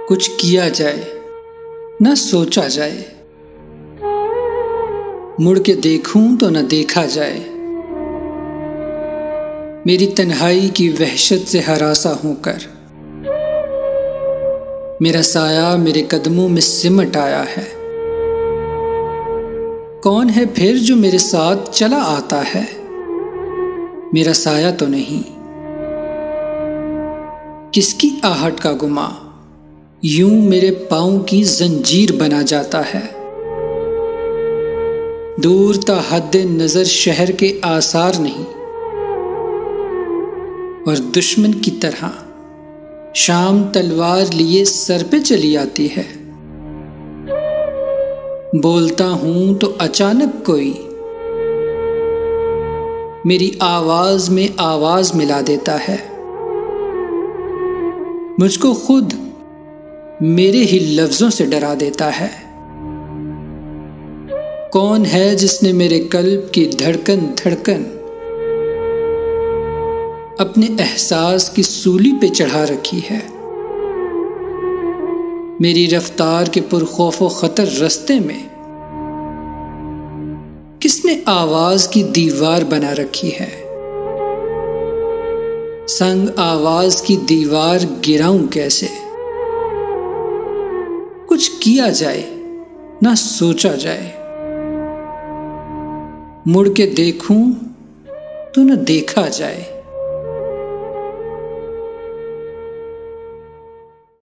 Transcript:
कुछ किया जाए न सोचा जाए, मुड़ के देखूं तो न देखा जाए। मेरी तन्हाई की वहशत से हरासा होकर मेरा साया मेरे कदमों में सिमट आया है। कौन है फिर जो मेरे साथ चला आता है? मेरा साया तो नहीं। किसकी आहट का गुमा यूं मेरे पांव की जंजीर बना जाता है। दूर ता हद नजर शहर के आसार नहीं, और दुश्मन की तरह शाम तलवार लिए सर पे चली आती है। बोलता हूं तो अचानक कोई मेरी आवाज में आवाज मिला देता है। मुझको खुद मेरे ही लफ्जों से डरा देता है। कौन है जिसने मेरे कल्ब की धड़कन धड़कन अपने एहसास की सूली पे चढ़ा रखी है। मेरी रफ्तार के पुरखौफो खतर रास्ते में किसने आवाज की दीवार बना रखी है। संग आवाज की दीवार गिराऊं कैसे? कुछ किया जाए ना सोचा जाए, मुड़ के देखूं तो न देखा जाए।